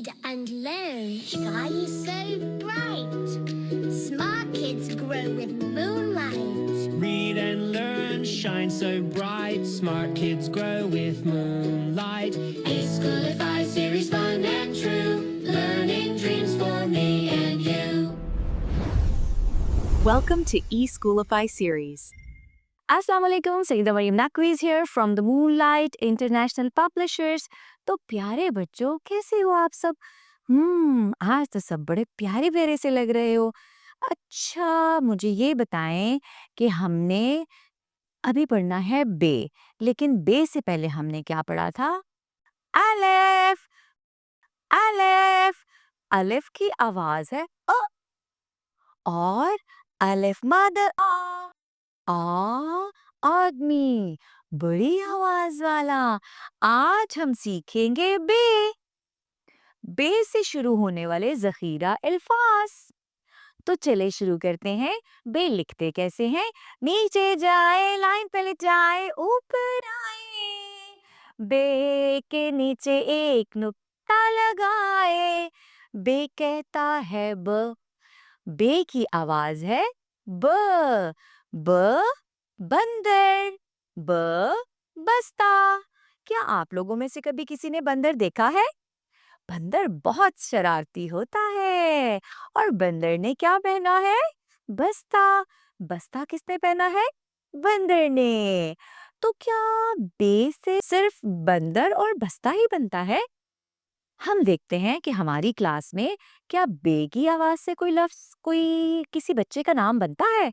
read and learn. Sky is so bright. Smart kids grow with moonlight. Read and learn, shine so bright. Smart kids grow with moonlight. E-Schoolify series, fun and true. Learning dreams for me and you. Welcome to E-Schoolify series. अस्सलाम वालेकुम, Saeeda Maryam Naqvi is here from the Moonlight International Publishers। तो प्यारे बच्चों, कैसे हो आप सब? आज तो सब बड़े प्यारे प्यारे से लग रहे हो। अच्छा, मुझे ये बताएं कि हमने अभी पढ़ना है बे, लेकिन बे से पहले हमने क्या पढ़ा था? अलिफ। अलिफ अलिफ की आवाज है अ, और अलिफ मदर आ आदमी बड़ी आवाज वाला। आज हम सीखेंगे बे से शुरू होने वाले जखीरा अल्फाज। तो चले शुरू करते हैं। बे लिखते कैसे हैं? नीचे जाए, लाइन पे जाए, ऊपर आए। बे के नीचे एक नुक्ता लगाए। बे कहता है ब। बे की आवाज है ब। ब बंदर, ब बस्ता। क्या आप लोगों में से कभी किसी ने बंदर देखा है? बंदर बहुत शरारती होता है। और बंदर ने क्या पहना है? बस्ता। बस्ता किसने पहना है? बंदर ने। तो क्या बे से सिर्फ बंदर और बस्ता ही बनता है? हम देखते हैं कि हमारी क्लास में क्या बे की आवाज से कोई लफ्ज, कोई किसी बच्चे का नाम बनता है?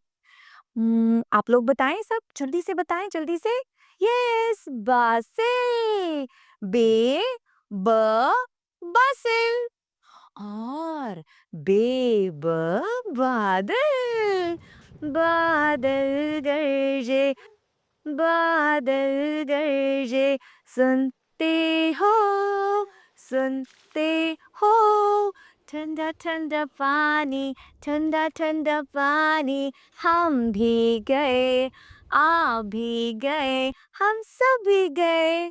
आप लोग बताएं, सब जल्दी से बताएं, जल्दी से। Yes, Basil. बे ब बासिल। और बे ब बादल। बादल गरजे, बादल गरजे। सुनते हो, सुनते हो। ठंडा ठंडा पानी, ठंडा ठंडा पानी। हम भी गए, आप भी गए, हम सब भी गए।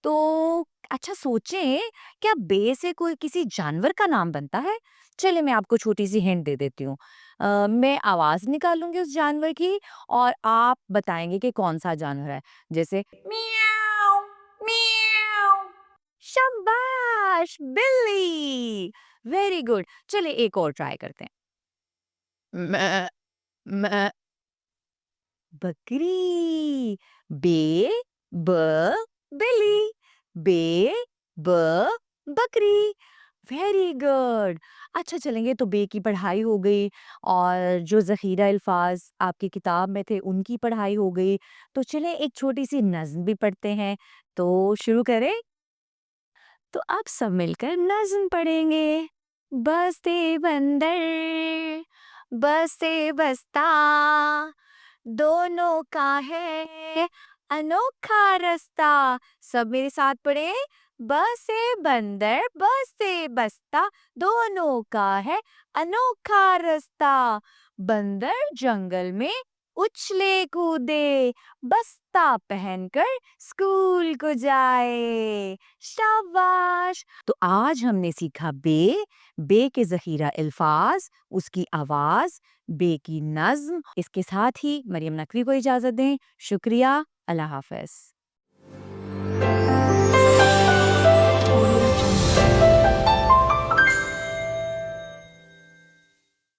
तो अच्छा सोचें, क्या बे से कोई किसी जानवर का नाम बनता है? चलिए मैं आपको छोटी सी हिंट दे देती हूँ। मैं आवाज निकालूंगी उस जानवर की और आप बताएंगे कि कौन सा जानवर है। जैसे म्याऊ, म्याऊ। शाबाश, बिल्ली। Very good. चलिए एक और ट्राई करते हैं। मैं मैं बकरी। बे ब बिल्ली। बे ब बकरी। Very good. अच्छा चलेंगे, तो बे की पढ़ाई हो गई और जो ज़ख़ीरा अल्फाज आपकी किताब में थे उनकी पढ़ाई हो गई। तो चलें एक छोटी सी नज़्म भी पढ़ते हैं। तो शुरू करें। तो आप सब मिलकर नज़्म पढ़ेंगे। बस्ते बंदर, बस्ते बस्ता, दोनों का है अनोखा रास्ता। सब मेरे साथ पढ़े। बसे बंदर, बसे बस्ता, दोनों का है अनोखा रास्ता। बंदर जंगल में उछले कूदे, बस्ता पहनकर स्कूल को जाए। शाबाश। तो आज हमने सीखा बे के ज़ख़ीरा अल्फाज, उसकी आवाज, बे की नज़्म। इसके साथ ही मरियम नकवी को इजाजत दें। शुक्रिया। अल्लाह हाफ़िज़।